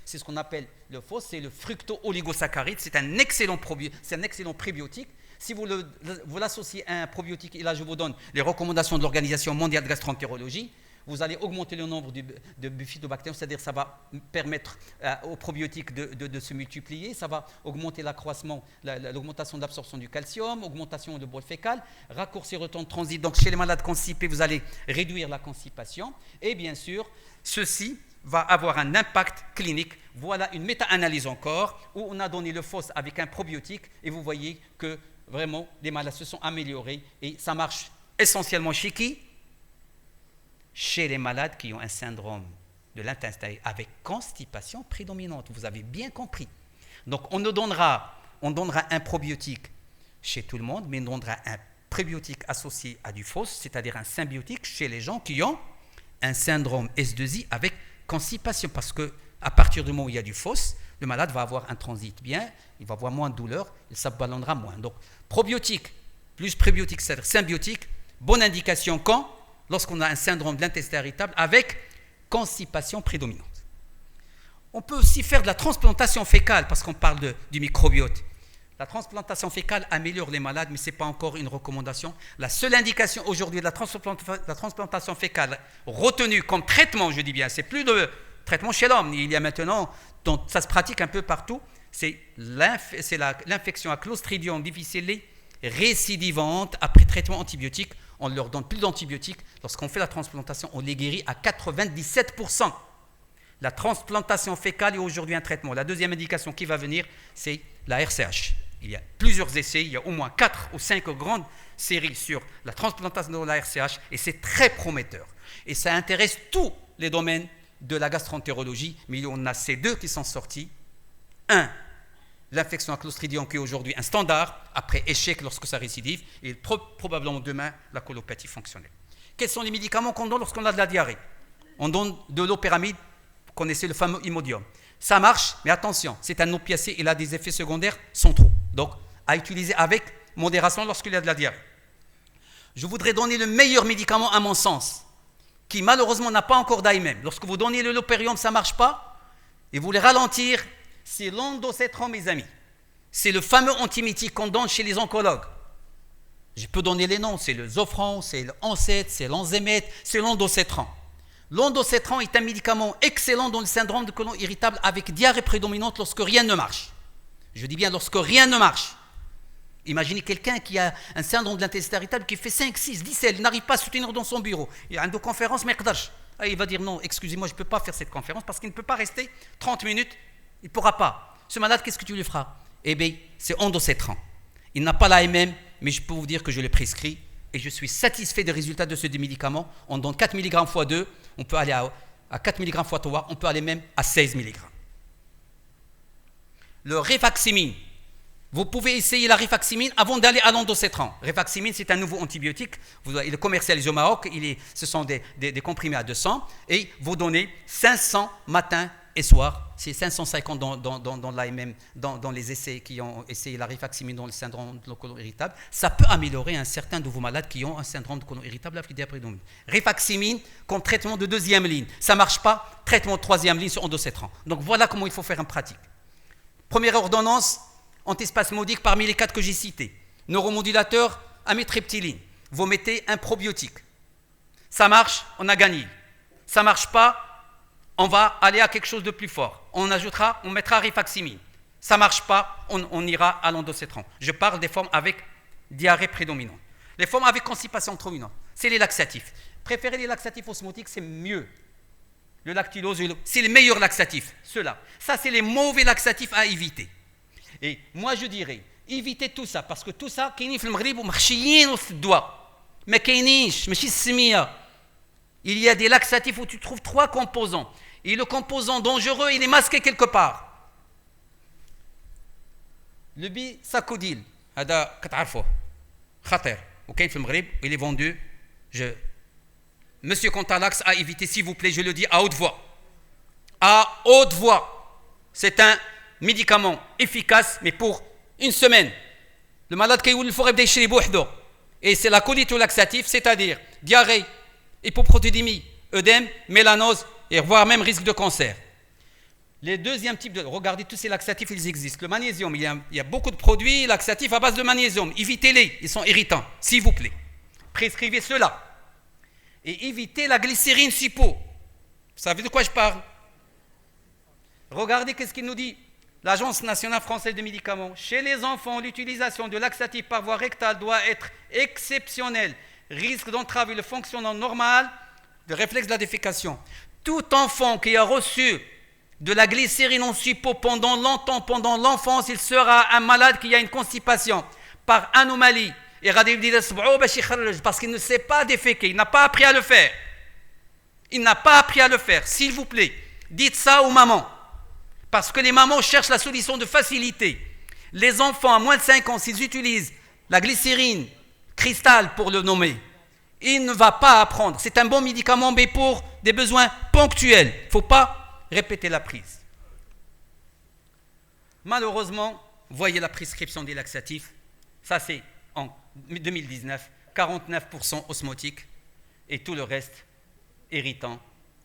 C'est ce qu'on appelle le phos, c'est le fructo-oligosaccharide. C'est un excellent prébiotique. Si vous l'associez à un probiotique, et là je vous donne les recommandations de l'Organisation mondiale de gastroentérologie, vous allez augmenter le nombre de bifidobactériens, c'est-à-dire ça va permettre aux probiotiques de se multiplier, ça va augmenter l'accroissement, l'augmentation de l'absorption du calcium, augmentation de bol fécal, raccourcir le temps de transit. Donc chez les malades constipés, vous allez réduire la constipation. Et bien sûr, ceci va avoir un impact clinique. Voilà une méta-analyse encore, où on a donné le phos avec un probiotique, et vous voyez que vraiment les malades se sont améliorés, et ça marche essentiellement chez qui? Chez les malades qui ont un syndrome de l'intestin avec constipation prédominante. Vous avez bien compris. Donc on donnera un probiotique chez tout le monde, mais on donnera un prébiotique associé à du phos, c'est-à-dire un symbiotique chez les gens qui ont un syndrome S2I avec constipation, parce qu'à partir du moment où il y a du phos, le malade va avoir un transit bien, il va avoir moins de douleur, il s'aballonnera moins. Donc probiotique plus prébiotique, c'est-à-dire symbiotique, bonne indication quand? Lorsqu'on a un syndrome de l'intestin irritable avec constipation prédominante. On peut aussi faire de la transplantation fécale, parce qu'on parle du microbiote. La transplantation fécale améliore les malades, mais ce n'est pas encore une recommandation. La seule indication aujourd'hui de la transplantation fécale retenue comme traitement, je dis bien, c'est plus de traitement chez l'homme. Il y a maintenant, donc ça se pratique un peu partout, c'est l'infection à Clostridium difficile récidivante après traitement antibiotique. On ne leur donne plus d'antibiotiques. Lorsqu'on fait la transplantation, on les guérit à 97%. La transplantation fécale est aujourd'hui un traitement. La deuxième indication qui va venir, c'est la RCH. Il y a plusieurs essais, il y a au moins 4 ou 5 grandes séries sur la transplantation de la RCH, et c'est très prometteur. Et ça intéresse tous les domaines de la gastroentérologie, mais on a ces deux qui sont sortis. Un, l'infection à Clostridium qui est aujourd'hui un standard, après échec lorsque ça récidive, et probablement demain la colopathie fonctionnelle. Quels sont les médicaments qu'on donne lorsqu'on a de la diarrhée? On donne de l'opéramide, vous connaissez le fameux Imodium. Ça marche, mais attention, c'est un opiacé, il a des effets secondaires centraux. Donc, à utiliser avec modération lorsqu'il y a de la diarrhée. Je voudrais donner le meilleur médicament à mon sens, qui malheureusement n'a pas encore d'AMM. Lorsque vous donnez le lopérium, ça ne marche pas, et vous voulez ralentir, c'est l'ondocétran, mes amis. C'est le fameux antimitique qu'on donne chez les oncologues. Je peux donner les noms, c'est le Zofran, c'est le Ancet, c'est l'Anzémet, c'est l'ondocétran. L'ondocétran est un médicament excellent dans le syndrome de côlon irritable avec diarrhée prédominante lorsque rien ne marche. Je dis bien lorsque rien ne marche. Imaginez quelqu'un qui a un syndrome de l'intestin irritable qui fait 5, 6, 10 selles, il n'arrive pas à se tenir dans son bureau. Il y a une conférence, mais il va dire non, excusez-moi, je ne peux pas faire cette conférence parce qu'il ne peut pas rester 30 minutes, il ne pourra pas. Ce malade, qu'est-ce que tu lui feras? Eh bien, c'est ondocétran. Il n'a pas l'AMM, mais je peux vous dire que je le prescris et je suis satisfait des résultats de ce médicament. On donne 4 mg x 2, on peut aller à 4 mg x 3, on peut aller même à 16 mg. Le rifaximin. Vous pouvez essayer la rifaximin avant d'aller à l'ondocétran. Rifaximin, c'est un nouveau antibiotique. Il est commercialisé au Maroc. Ce sont des comprimés à 200. Et vous donnez 500 matin et soir. C'est 550 dans l'AMM, dans les essais qui ont essayé la rifaximin dans le syndrome de côlon irritable. Ça peut améliorer un certain de vos malades qui ont un syndrome de côlon irritable avec diarrhée prédominante. Rifaximin comme traitement de deuxième ligne. Ça ne marche pas. Traitement de troisième ligne sur ondocétran. Donc voilà comment il faut faire en pratique. Première ordonnance, antispasmodique parmi les 4 que j'ai cités. Neuromodulateur, amitriptyline. Vous mettez un probiotique. Ça marche, on a gagné. Ça ne marche pas, on va aller à quelque chose de plus fort. On mettra rifaximin. Ça ne marche pas, on ira à l'ondocétran. Je parle des formes avec diarrhée prédominante. Les formes avec constipation C'est les laxatifs. Préférez les laxatifs osmotiques, c'est mieux. Le lactulose, c'est les meilleurs laxatifs, ceux-là. Ça, c'est les mauvais laxatifs à éviter. Et moi, je dirais, évitez tout ça, parce que tout ça, كاينين في المغرب ومخشيين وسط الدواء. ما كاينينش، ماشي السمية. Il y a des laxatifs où tu trouves 3 composants. Et le composant dangereux, il est masqué quelque part. Le bisacodyl, هذا كتعرفوه خطير وكاين في المغرب, il est vendu. Monsieur Contalax à éviter, s'il vous plaît, je le dis à haute voix. À haute voix. C'est un médicament efficace, mais pour une semaine. Le malade qui il faut réfléchir بوحده. Et c'est la colite laxative, c'est-à-dire diarrhée, hypoprotédémie, œdème, mélanose et voire même risque de cancer. Les deuxièmes types de... Regardez, tous ces laxatifs, ils existent. Le magnésium, il y a beaucoup de produits laxatifs à base de magnésium. Évitez-les, ils sont irritants, s'il vous plaît. Prescrivez cela. Et évitez la glycérine suppo. Vous savez de quoi je parle? Regardez qu'est-ce qu'il nous dit. L'Agence nationale française des médicaments. Chez les enfants, l'utilisation de laxatifs par voie rectale doit être exceptionnelle. Risque d'entraver le fonctionnement normal du réflexe de la défécation. Tout enfant qui a reçu de la glycérine en suppo pendant longtemps, pendant l'enfance, il sera un malade qui a une constipation par anomalie. Parce qu'il ne sait pas déféquer, il n'a pas appris à le faire. Il n'a pas appris à le faire. S'il vous plaît, dites ça aux mamans. Parce que les mamans cherchent la solution de facilité. Les enfants à moins de 5 ans, s'ils utilisent la glycérine cristal pour le nommer, il ne va pas apprendre. C'est un bon médicament, mais pour des besoins ponctuels. Il ne faut pas répéter la prise. Malheureusement, voyez la prescription des laxatifs. Ça, c'est en 2019, 49% osmotiques et tout le reste irritant,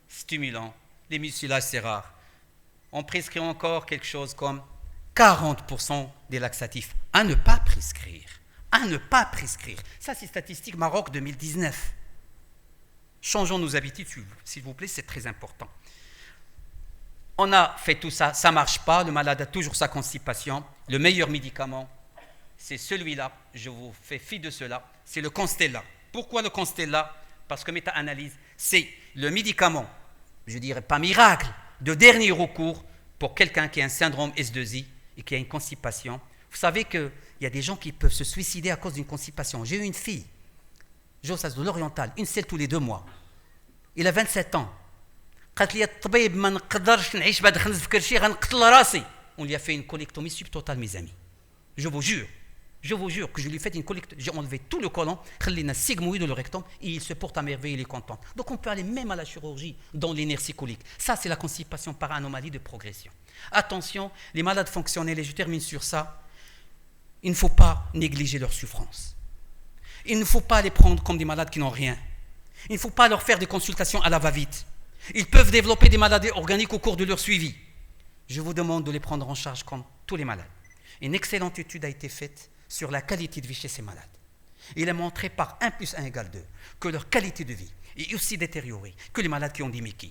stimulant. Les mucilages, c'est rare. On prescrit encore quelque chose comme 40% des laxatifs à ne pas prescrire. À ne pas prescrire. Ça, c'est statistique Maroc 2019. Changeons nos habitudes, s'il vous plaît, c'est très important. On a fait tout ça, ça ne marche pas, le malade a toujours sa constipation. Le meilleur médicament, c'est celui-là, je vous fais fi de cela, c'est le Constella. Pourquoi le Constella? Parce que méta-analyse, c'est le médicament, je dirais pas miracle, de dernier recours pour quelqu'un qui a un syndrome S2I et qui a une constipation. Vous savez qu'il y a des gens qui peuvent se suicider à cause d'une constipation. J'ai eu une fille, Jossas de l'Oriental, une selle tous les 2 mois. Il a 27 ans. On lui a fait une colectomie subtotale, mes amis. Je vous jure que je lui ai fait une colectomie. J'ai enlevé tout le côlon, خلينا sigmoïde de le rectum, et il se porte à merveille, il est content. Donc on peut aller même à la chirurgie dans l'inertie colique. Ça, c'est la constipation par anomalie de progression. Attention, les malades fonctionnels, et je termine sur ça, il ne faut pas négliger leur souffrance. Il ne faut pas les prendre comme des malades qui n'ont rien. Il ne faut pas leur faire des consultations à la va-vite. Ils peuvent développer des maladies organiques au cours de leur suivi. Je vous demande de les prendre en charge comme tous les malades. Une excellente étude a été faite sur la qualité de vie chez ces malades. Il est montré par 1 + 1 = 2 que leur qualité de vie est aussi détériorée que les malades qui ont des Mickey,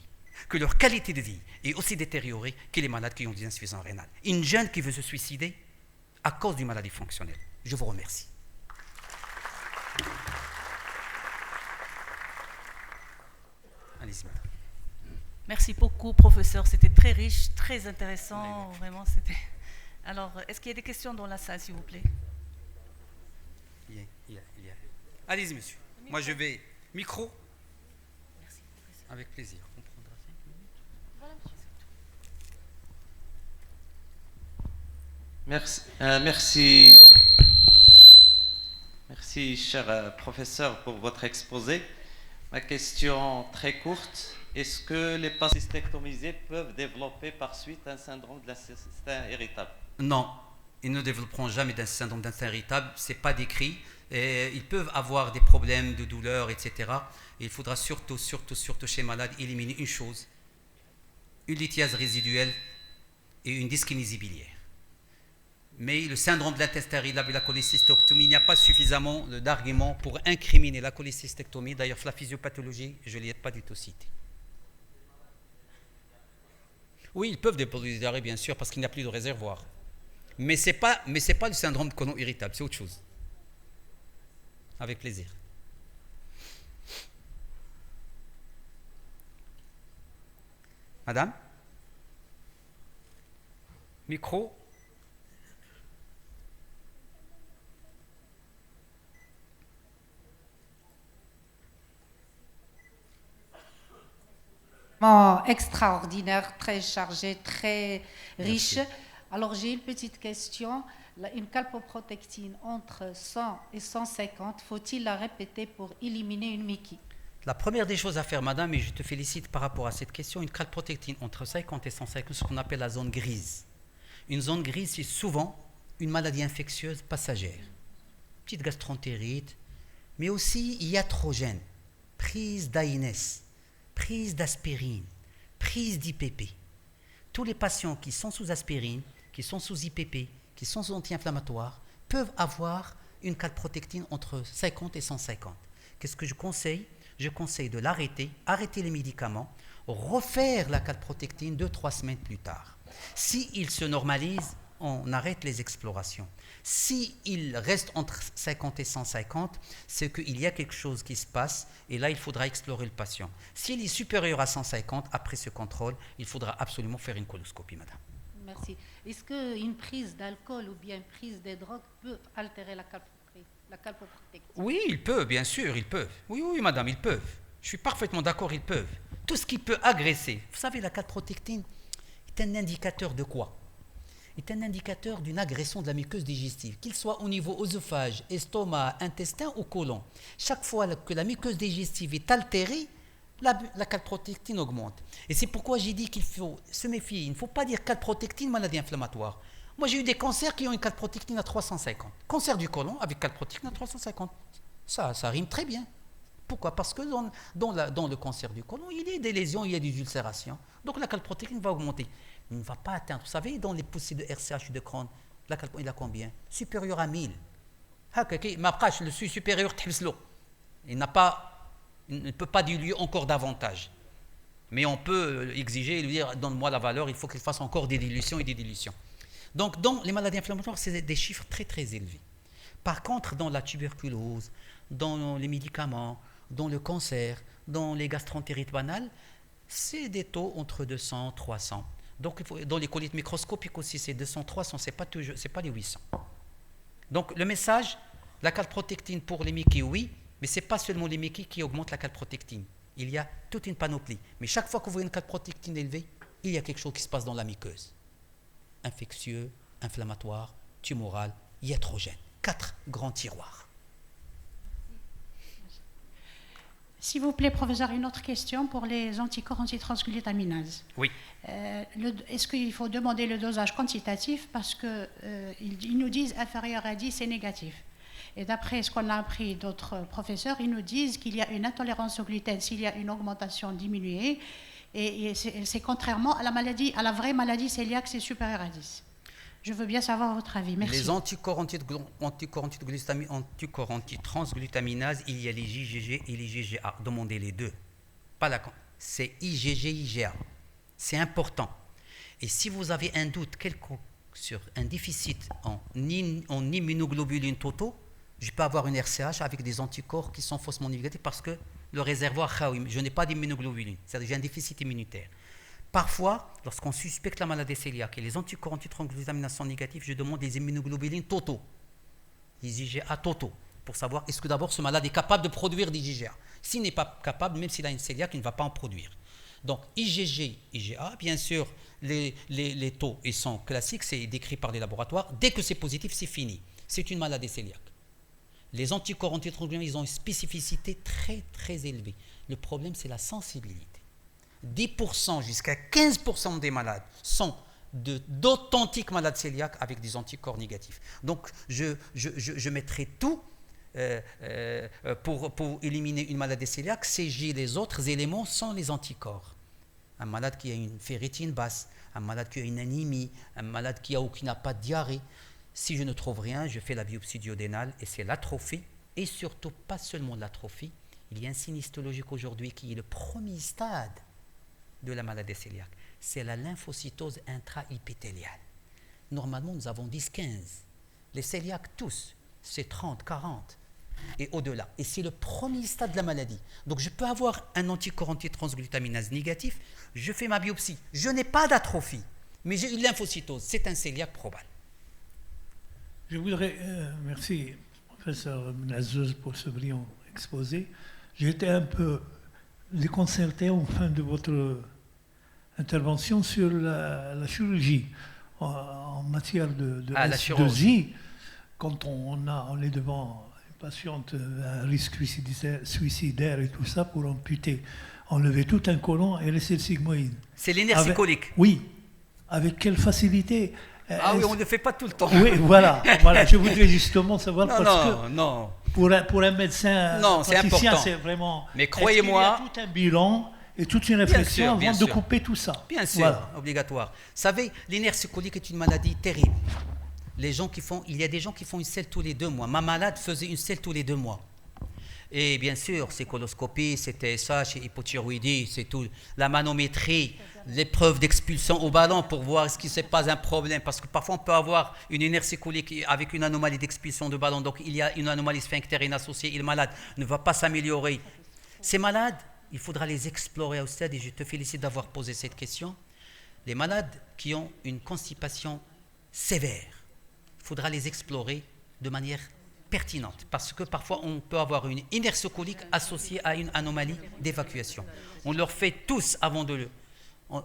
que leur qualité de vie est aussi détériorée que les malades qui ont des insuffisances rénales. Une jeune qui veut se suicider à cause d'une maladie fonctionnelle. Je vous remercie. Allez-y. Merci beaucoup, professeur. C'était très riche, très intéressant. Vraiment, c'était... Alors, est-ce qu'il y a des questions dans la salle, s'il vous plaît? Il y a. Allez-y, monsieur. Moi, je vais... Micro? Merci, professeur. Avec plaisir. On prendra 5 minutes. Voilà, Merci. Merci, cher professeur, pour votre exposé. Ma question très courte. Est-ce que les patients cystectomisés peuvent développer par suite un syndrome de l'intestin irritable? Non, ils ne développeront jamais d'un syndrome d'intestin irritable, ce n'est pas décrit. Et ils peuvent avoir des problèmes de douleur, etc. Et il faudra surtout chez les malades éliminer une chose, une lithiase résiduelle et une dyskinésie biliaire. Mais le syndrome de l'intestin irritable et la cholécystectomie, il n'y a pas suffisamment d'arguments pour incriminer la cholécystectomie. D'ailleurs, la physiopathologie, je ne l'ai pas du tout citée. Oui, ils peuvent déposer des diarrhées, bien sûr, parce qu'il n'y a plus de réservoir. Mais ce n'est pas le syndrome de côlon irritable, c'est autre chose. Avec plaisir. Madame? Micro? Extraordinaire, très chargé, très riche. Merci. Alors j'ai une petite question. Une calpoprotectine entre 100 et 150, faut-il la répéter pour éliminer une Mickey? La première des choses à faire, madame, et je te félicite par rapport à cette question, une calprotectine entre 50 et 150, ce qu'on appelle la zone grise. Une zone grise, c'est souvent une maladie infectieuse passagère. Petite gastroentérite, mais aussi iatrogène, prise d'AINES, prise d'aspirine, prise d'IPP. Tous les patients qui sont sous aspirine, qui sont sous IPP, qui sont sous anti-inflammatoires, peuvent avoir une calprotectine entre 50 et 150. Qu'est-ce que je conseille? Je conseille de l'arrêter, arrêter les médicaments, refaire la calprotectine 2-3 semaines plus tard. S'il se normalise, on arrête les explorations. S'il reste entre 50 et 150, c'est qu'il y a quelque chose qui se passe et là, il faudra explorer le patient. S'il est supérieur à 150, après ce contrôle, il faudra absolument faire une coloscopie, madame. Merci. Est-ce qu'une prise d'alcool ou bien une prise de drogue peut altérer la calpoprotectine? Oui, ils peuvent, bien sûr, ils peuvent. Oui, oui, madame, ils peuvent. Je suis parfaitement d'accord, ils peuvent. Tout ce qui peut agresser. Vous savez, la calprotectine est un indicateur de quoi? Est un indicateur d'une agression de la muqueuse digestive, qu'il soit au niveau œsophage, estomac, intestin ou côlon. Chaque fois que la muqueuse digestive est altérée, la calprotectine augmente. Et c'est pourquoi j'ai dit qu'il faut se méfier. Il ne faut pas dire calprotectine, maladie inflammatoire. Moi, j'ai eu des cancers qui ont une calprotectine à 350. Cancer du côlon avec calprotectine à 350. Ça rime très bien. Pourquoi? Parce que dans le cancer du côlon, il y a des lésions, il y a des ulcérations. Donc la calprotectine va augmenter. Il ne va pas atteindre. Vous savez, dans les poussées de RCH de Crohn, la calprotectine, il a combien? Supérieur à 1000. Mais après, le seuil supérieur, il ne peut pas diluer encore davantage. Mais on peut exiger et lui dire, donne-moi la valeur, il faut qu'il fasse encore des dilutions et des dilutions. Donc, dans les maladies inflammatoires, c'est des chiffres très, très élevés. Par contre, dans la tuberculose, dans les médicaments, dans le cancer, dans les gastroentérites banales, c'est des taux entre 200 et 300. Donc, dans les colites microscopiques aussi, c'est 200, 300, ce n'est pas les 800. Donc, le message, la calprotectine pour les Mickey, oui, mais ce n'est pas seulement les Mickey qui augmentent la calprotectine. Il y a toute une panoplie. Mais chaque fois que vous voyez une calprotectine élevée, il y a quelque chose qui se passe dans la muqueuse. Infectieux, inflammatoire, tumoral, iatrogène. 4 grands tiroirs. S'il vous plaît, professeur, une autre question pour les anticorps antitransglutaminase. Oui. Est-ce qu'il faut demander le dosage quantitatif parce qu'ils nous disent inférieur à 10, c'est négatif. Et d'après ce qu'on a appris d'autres professeurs, ils nous disent qu'il y a une intolérance au gluten s'il y a une augmentation diminuée. Et c'est contrairement à la vraie maladie cœliaque, c'est supérieur à 10. Je veux bien savoir votre avis. Merci. Les anticorps antitransglutaminase, il y a les IgG et les IgA. Demandez les deux. C'est IgG, IgA. C'est important. Et si vous avez un doute quelconque sur un déficit en immunoglobulines totaux, je peux avoir une RCH avec des anticorps qui sont faussement négatifs parce que le réservoir, je n'ai pas d'immunoglobulines, c'est-à-dire j'ai un déficit immunitaire. Parfois, lorsqu'on suspecte la maladie cœliaque et les anticorps antitransglutaminase sont négatifs, je demande des immunoglobulines totaux, des IgA totaux, pour savoir est-ce que d'abord ce malade est capable de produire des IgA. S'il n'est pas capable, même s'il a une cœliaque, il ne va pas en produire. Donc IgG, IgA, bien sûr, les taux ils sont classiques, c'est décrit par les laboratoires. Dès que c'est positif, c'est fini. C'est une maladie cœliaque. Les anticorps antitransglutaminase, ils ont une spécificité très très élevée. Le problème, c'est la sensibilité. 10% jusqu'à 15% des malades sont d'authentiques malades cœliaques avec des anticorps négatifs. Donc, je mettrai tout pour éliminer une maladie cœliaque, c'est les autres éléments sans les anticorps. Un malade qui a une ferritine basse, un malade qui a une anémie, un malade qui n'a pas de diarrhée. Si je ne trouve rien, je fais la biopsie duodénale et c'est l'atrophie, et surtout pas seulement l'atrophie, il y a un signe histologique aujourd'hui qui est le premier stade de la maladie cœliaque, c'est la lymphocytose intraépithéliale. Normalement, nous avons 10-15. Les cœliaques, tous, c'est 30-40. et au-delà. Et c'est le premier stade de la maladie. Donc je peux avoir un anticorps antitransglutaminase négatif, je fais ma biopsie, je n'ai pas d'atrophie, mais j'ai une lymphocytose, c'est un cœliaque probable. Je voudrais, merci professeur Nazouz pour ce brillant exposé. J'ai été un peu déconcerté en fin de votre intervention sur la chirurgie en matière de la S2I. Quand on est devant une patiente à risque suicidaire et tout ça, pour amputer, enlever tout un côlon et laisser le sigmoïde. C'est l'inertie colique. Oui. Avec quelle facilité. Ah oui, on ne le fait pas tout le temps. Oui, voilà. Je voudrais justement savoir non. Pour un médecin praticien, c'est vraiment... Mais croyez-moi... Il y a tout un bilan et toute une réflexion avant de couper tout ça. Bien sûr, obligatoire. Vous savez, l'inertie colique est une maladie terrible. Il y a des gens qui font une selle tous les 2 mois. Ma malade faisait une selle tous les 2 mois. Et bien sûr, c'est coloscopie, c'est TSH, c'est hypothyroïdie, c'est tout. La manométrie, l'épreuve d'expulsion au ballon pour voir ce qui n'est pas un problème. Parce que parfois, on peut avoir une inertie colique avec une anomalie d'expulsion de ballon. Donc, il y a une anomalie sphinctérienne associée et le malade ne va pas s'améliorer. Ces malades, il faudra les explorer au stade, et je te félicite d'avoir posé cette question. Les malades qui ont une constipation sévère, il faudra les explorer de manière pertinente, parce que parfois on peut avoir une inertie colique associée à une anomalie d'évacuation. On leur fait tous avant de le...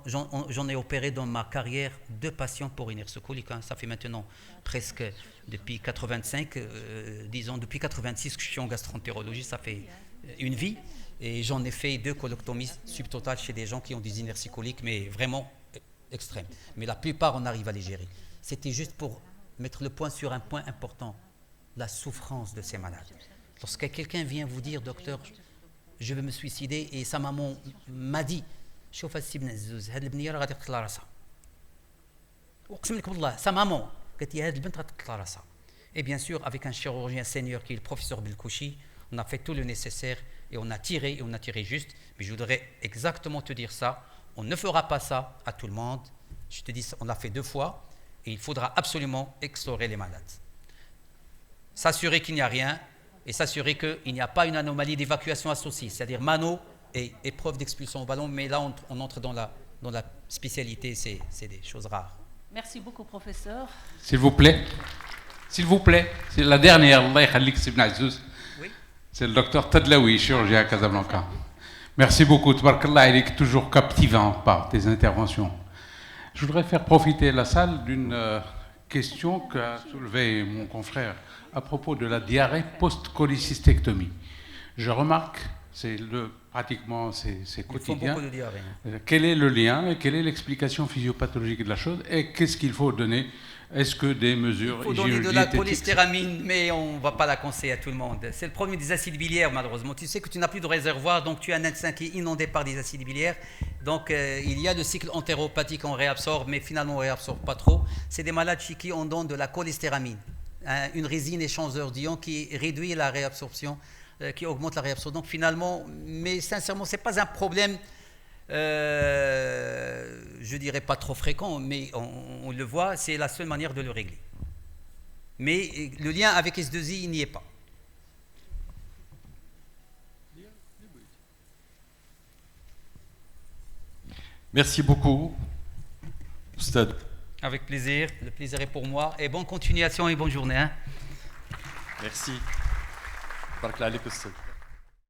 J'en ai opéré dans ma carrière 2 patients pour inertie colique. Ça fait maintenant presque depuis 85, disons depuis 86 que je suis en gastroentérologie, ça fait une vie. Et j'en ai fait 2 colectomies subtotales chez des gens qui ont des inerties coliques, mais vraiment extrêmes. Mais la plupart, on arrive à les gérer. C'était juste pour mettre le point sur un point important, la souffrance de ces malades. Lorsque quelqu'un vient vous dire, docteur, je vais me suicider, et sa maman m'a dit, شوف السي بن عزوز هاد البنيه راه غادي تقتل راسها. اقسم لك بالله sa maman قالت لي هاد البنت غتقتل راسها. Et bien sûr, avec un chirurgien senior qui est le professeur Belkouchi, on a fait tout le nécessaire et on a tiré juste. Mais je voudrais exactement te dire ça, on ne fera pas ça à tout le monde. Je te dis, on l'a fait 2 fois et il faudra absolument explorer les malades. S'assurer qu'il n'y a rien et s'assurer qu'il n'y a pas une anomalie d'évacuation associée, c'est-à-dire mano et épreuve d'expulsion au ballon, mais là on entre dans la spécialité, c'est des choses rares. Merci beaucoup, professeur. S'il vous plaît, c'est la dernière, Allah yakhalik Sibn Azouz. Oui. C'est le docteur Tadlaoui, chirurgien à Casablanca. Merci beaucoup, Tabarakallah, il est toujours captivant par tes interventions. Je voudrais faire profiter la salle d'une question qu'a soulevée mon confrère à propos de la diarrhée post-cholécystectomie. Je remarque, pratiquement c'est quotidien. Ils font beaucoup de diarrhée. Quel est le lien et quelle est l'explication physiopathologique de la chose et qu'est-ce qu'il faut donner? Est-ce que des mesures il faut donner de la cholestéramine, mais on ne va pas la conseiller à tout le monde. C'est le problème des acides biliaires, malheureusement. Tu sais que tu n'as plus de réservoir, donc tu as un intestin qui est inondé par des acides biliaires. Donc il y a le cycle entéropathique, on réabsorbe, mais finalement on ne réabsorbe pas trop. C'est des malades chez qui on donne de la cholestéramine, une résine échangeur d'ions qui réduit la réabsorption, qui augmente la réabsorption. Donc finalement, mais sincèrement, ce n'est pas un problème, je dirais pas trop fréquent, mais on le voit, c'est la seule manière de le régler. Mais le lien avec S2I, il n'y est pas. Merci beaucoup, Oustad. Avec plaisir, le plaisir est pour moi. Et bonne continuation et bonne journée. Merci. Barakallah alayk, Oustad.